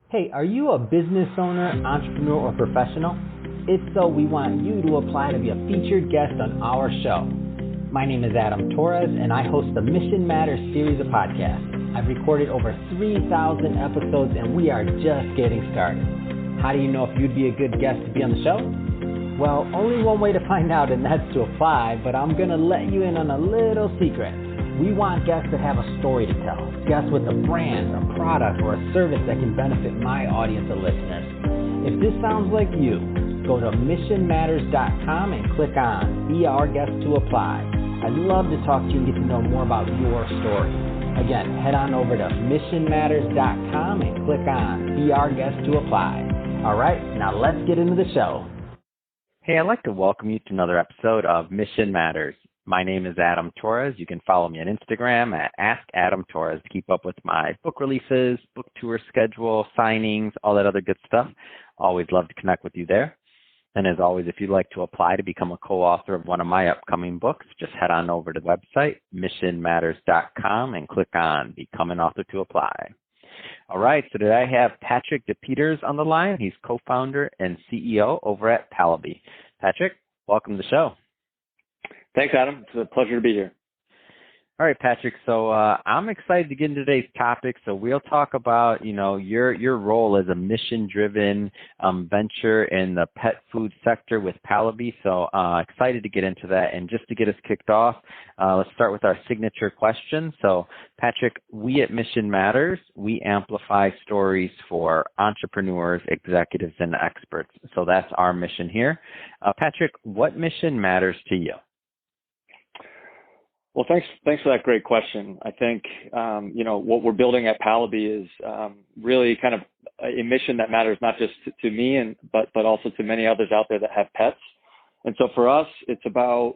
Hey, are you a business owner, entrepreneur, or professional? If so, we want you to apply to be a featured guest on our show. My name is Adam Torres, and I host the Mission Matters series of podcasts. I've recorded over 3,000 episodes, and we are just getting started. How do you know if you'd be a good guest to be on the show? Well, only one way to find out, and that's to apply, but I'm going to let you in on a little secret. We want guests that have a story to tell, guests with a brand, a product, or a service that can benefit my audience of listeners. If this sounds like you, go to missionmatters.com and click on Be Our Guest to apply. I'd love to talk to you and get to know more about your story. Again, head on over to missionmatters.com and click on Be Our Guest to apply. All right, now let's get into the show. Hey, I'd like to welcome you to another episode of Mission Matters. My name is Adam Torres. You can follow me on Instagram at AskAdamTorres to keep up with my book releases, book tour schedule, signings, all that other good stuff. Always love to connect with you there. And as always, if you'd like to apply to become a co-author of one of my upcoming books, just head on over to the website, missionmatters.com, and click on Become an Author to apply. All right, so today I have Patrick DePeters on the line. He's co-founder and CEO over at Pallaby. Patrick, welcome to the show. Thanks, Adam. It's a pleasure to be here. All right, Patrick. So I'm excited to get into today's topic. So we'll talk about, your role as a mission-driven venture in the pet food sector with Pallaby. So excited to get into that. And just to get us kicked off, let's start with our signature question. So, Patrick, we at Mission Matters, we amplify stories for entrepreneurs, executives, and experts. So that's our mission here. Patrick, what mission matters to you? Well, thanks for that great question. I think, what we're building at Pallaby is really kind of a mission that matters not just to me, but also to many others out there that have pets. And so for us, it's about,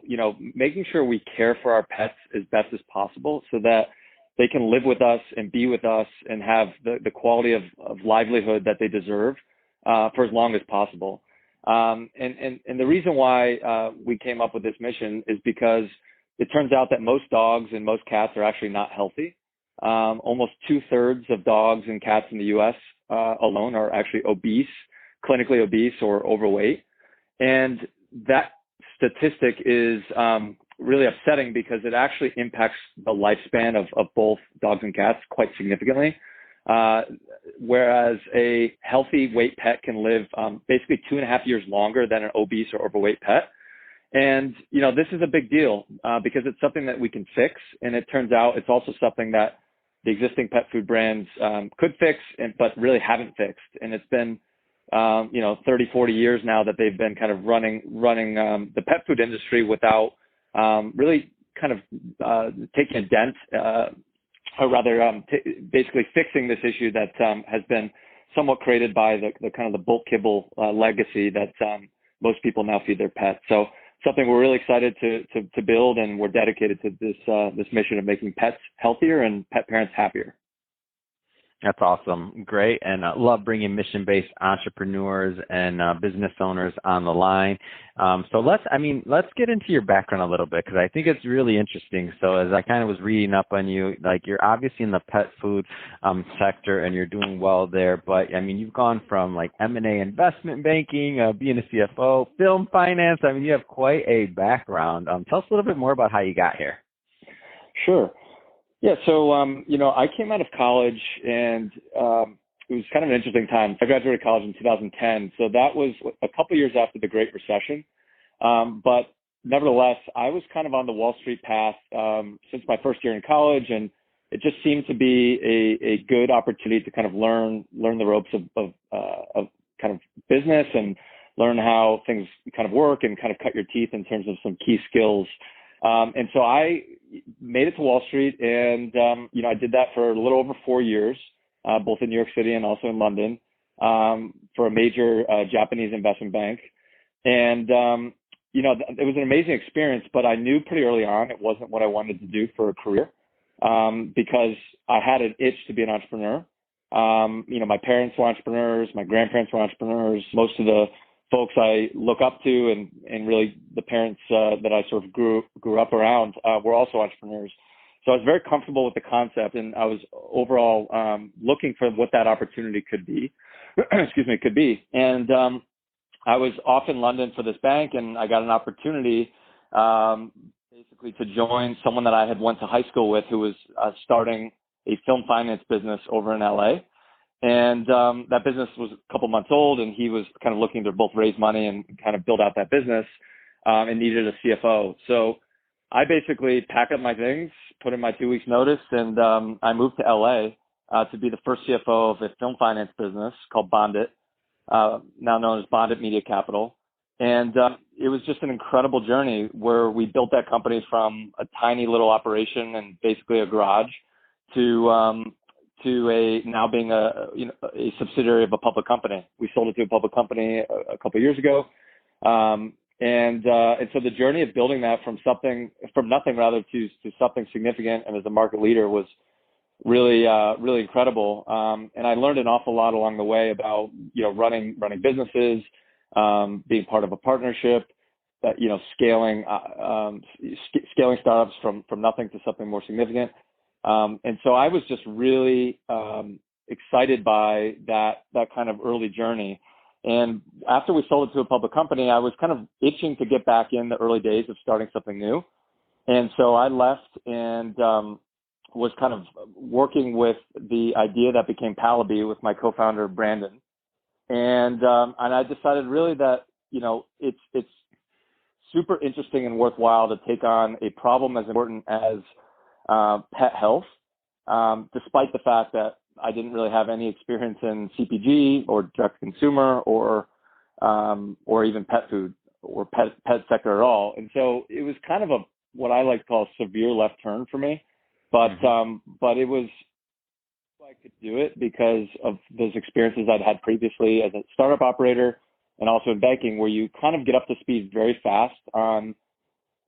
making sure we care for our pets as best as possible so that they can live with us and be with us and have the quality of livelihood that they deserve for as long as possible. And the reason why we came up with this mission is because it turns out that most dogs and most cats are actually not healthy. Almost 2/3 of dogs and cats in the U.S. Alone are actually obese, clinically obese or overweight. And that statistic is really upsetting because it actually impacts the lifespan of both dogs and cats quite significantly. Whereas a healthy weight pet can live basically 2.5 years longer than an obese or overweight pet. And, this is a big deal because it's something that we can fix. And it turns out it's also something that the existing pet food brands could fix, but really haven't fixed. And it's been, 30, 40 years now that they've been kind of running the pet food industry without really kind of taking a dent, or rather basically fixing this issue that has been somewhat created by the kind of the bulk kibble legacy that most people now feed their pets. So something we're really excited to build, and we're dedicated to this mission of making pets healthier and pet parents happier. That's awesome. Great. And love bringing mission-based entrepreneurs and business owners on the line. So let's get into your background a little bit because I think it's really interesting. So as I kind of was reading up on you, like you're obviously in the pet food sector and you're doing well there. But you've gone from like M&A investment banking, being a CFO, film finance. You have quite a background. Tell us a little bit more about how you got here. Sure. Yeah, so, I came out of college and it was kind of an interesting time. I graduated college in 2010, so that was a couple years after the Great Recession. But nevertheless, I was kind of on the Wall Street path since my first year in college, and it just seemed to be a good opportunity to kind of learn the ropes of kind of business and learn how things kind of work and kind of cut your teeth in terms of some key skills. And so I made it to Wall Street and, I did that for a little over 4 years, both in New York City and also in London, for a major Japanese investment bank. And, it was an amazing experience, but I knew pretty early on it wasn't what I wanted to do for a career, because I had an itch to be an entrepreneur. My parents were entrepreneurs, my grandparents were entrepreneurs, most of the folks I look up to and really the parents that I sort of grew up around were also entrepreneurs. So I was very comfortable with the concept, and I was overall looking for what that opportunity could be. could be. And I was off in London for this bank, and I got an opportunity basically to join someone that I had went to high school with, who was starting a film finance business over in LA. And that business was a couple months old, and he was kind of looking to both raise money and kind of build out that business, and needed a CFO. So I basically packed up my things, put in my 2 weeks notice, and I moved to LA to be the first CFO of a film finance business called Bondit, now known as Bondit Media Capital. And it was just an incredible journey where we built that company from a tiny little operation and basically a garage to a now being a subsidiary of a public company. We sold it to a public company a couple of years ago. And so the journey of building that from nothing to something significant and as a market leader was really incredible. And I learned an awful lot along the way about, running businesses, being part of a partnership, that, scaling startups from nothing to something more significant. And so I was just really excited by that kind of early journey. And after we sold it to a public company, I was kind of itching to get back in the early days of starting something new. And so I left and was kind of working with the idea that became Pallaby with my co-founder, Brandon. And I decided really that, it's super interesting and worthwhile to take on a problem as important as pet health, despite the fact that I didn't really have any experience in CPG or direct consumer or even pet food or pet sector at all. And so it was kind of what I like to call a severe left turn for me, but it was, I could do it because of those experiences I'd had previously as a startup operator and also in banking, where you kind of get up to speed very fast on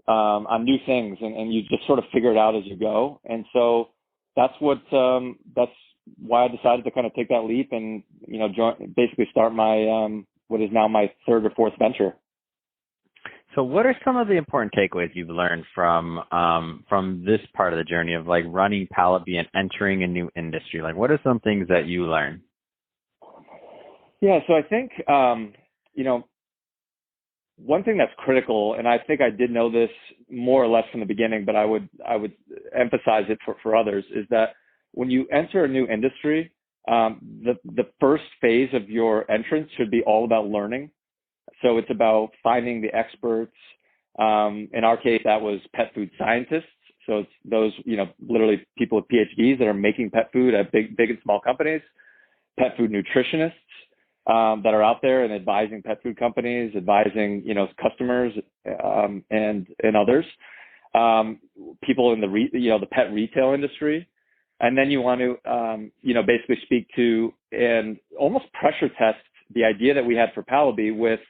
new things, and you just sort of figure it out as you go. And so that's why I decided to kind of take that leap and, basically start my, what is now my third or fourth venture. So what are some of the important takeaways you've learned from this part of the journey of like running Pallaby and entering a new industry? Like, what are some things that you learned? Yeah. So I think, one thing that's critical, and I think I did know this more or less from the beginning, but I would emphasize it for others, is that when you enter a new industry, the first phase of your entrance should be all about learning. So it's about finding the experts. In our case, that was pet food scientists. So it's those, literally people with PhDs that are making pet food at big and small companies, pet food nutritionists that are out there and advising pet food companies, advising, customers and others, people in the pet retail industry. And then you want to, basically speak to and almost pressure test the idea that we had for Pallaby with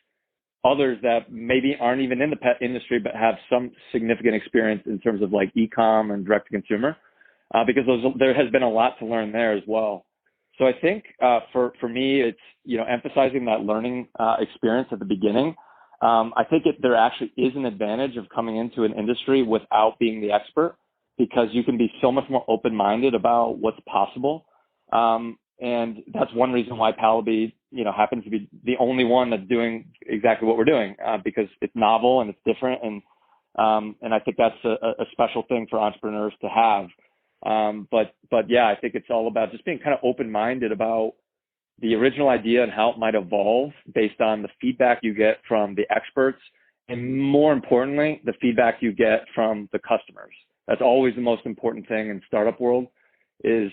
others that maybe aren't even in the pet industry, but have some significant experience in terms of like e-com and direct to consumer, because there has been a lot to learn there as well. So I think for me, it's, emphasizing that learning experience at the beginning. I think there actually is an advantage of coming into an industry without being the expert, because you can be so much more open-minded about what's possible. And that's one reason why Pallaby, happens to be the only one that's doing exactly what we're doing, because it's novel and it's different. And I think that's a special thing for entrepreneurs to have. But yeah, I think it's all about just being kind of open-minded about the original idea and how it might evolve based on the feedback you get from the experts, and more importantly, the feedback you get from the customers. That's always the most important thing in startup world, is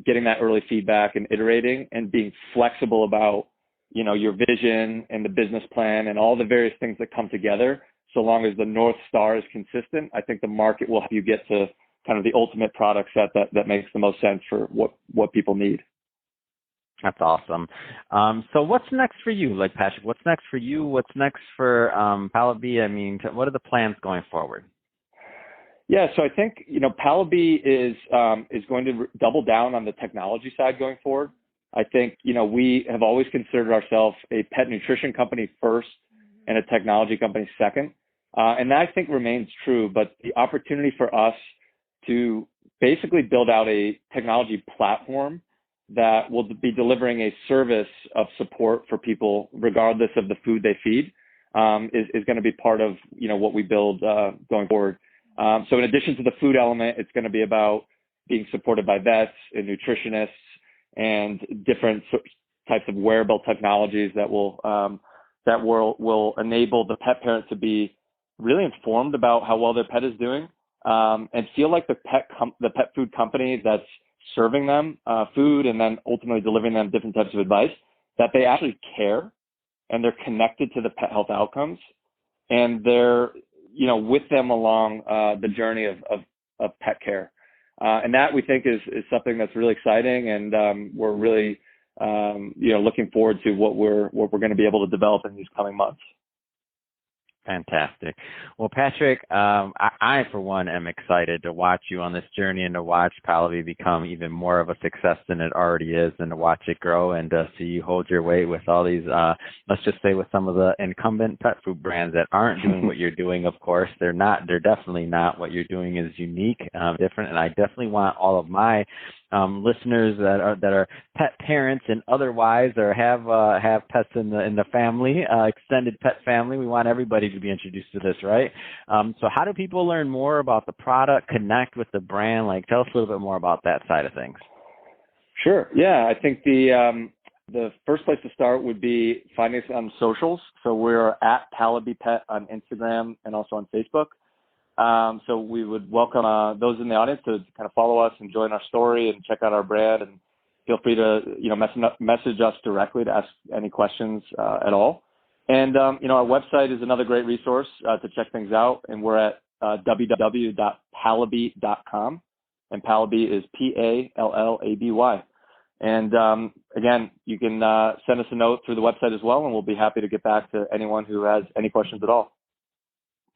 getting that early feedback and iterating and being flexible about, your vision and the business plan and all the various things that come together. So long as the North Star is consistent, I think the market will help you get to kind of the ultimate product set that makes the most sense for what people need. That's awesome. So what's next for you? Like, Patrick, what's next for you? What's next for Pallaby? I mean, what are the plans going forward? Yeah, so I think, Pallaby is going to double down on the technology side going forward. I think, we have always considered ourselves a pet nutrition company first and a technology company second. And that I think remains true, but the opportunity for us to basically build out a technology platform that will be delivering a service of support for people regardless of the food they feed, is going to be part of, what we build going forward. So in addition to the food element, it's going to be about being supported by vets and nutritionists and different types of wearable technologies that will enable the pet parent to be really informed about how well their pet is doing, and feel like the pet food company that's serving them food and then ultimately delivering them different types of advice, that they actually care and they're connected to the pet health outcomes, and they're with them along the journey of pet care. And that, we think, is something that's really exciting, and we're really looking forward to what we're going to be able to develop in these coming months. Fantastic. Well, Patrick, I for one am excited to watch you on this journey and to watch Pallaby become even more of a success than it already is, and to watch it grow and to see you hold your weight with all these, let's just say with some of the incumbent pet food brands that aren't doing what you're doing. Of course, they're definitely not. What you're doing is unique, different, and I definitely want all of my listeners that are pet parents and otherwise, or have pets in the family, extended pet family. We want everybody to be introduced to this, right? So how do people learn more about the product, connect with the brand? Like, tell us a little bit more about that side of things. Sure. Yeah, I think the first place to start would be finding us on socials. So we're at Pallaby Pet on Instagram and also on Facebook. So we would welcome those in the audience to kind of follow us and join our story and check out our brand, and feel free to message us directly to ask any questions at all. And our website is another great resource to check things out, and we're at www.pallaby.com, and Pallaby is Pallaby. And again, you can send us a note through the website as well, and we'll be happy to get back to anyone who has any questions at all.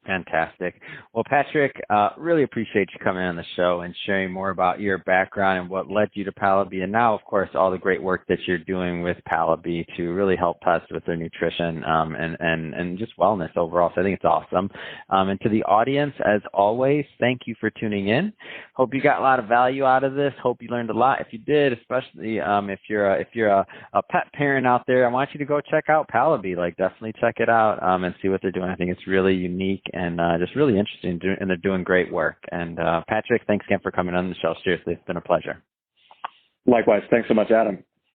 Fantastic. Well, Patrick, really appreciate you coming on the show and sharing more about your background and what led you to Pallaby, and now, of course, all the great work that you're doing with Pallaby to really help pets with their nutrition and just wellness overall. So I think it's awesome. And to the audience, as always, thank you for tuning in. Hope you got a lot of value out of this. Hope you learned a lot. If you did, especially if you're a pet parent out there, I want you to go check out Pallaby. Like, definitely check it out and see what they're doing. I think it's really unique and just really interesting, and they're doing great work. And Patrick, thanks again for coming on the show. Seriously, it's been a pleasure. Likewise. Thanks so much, Adam.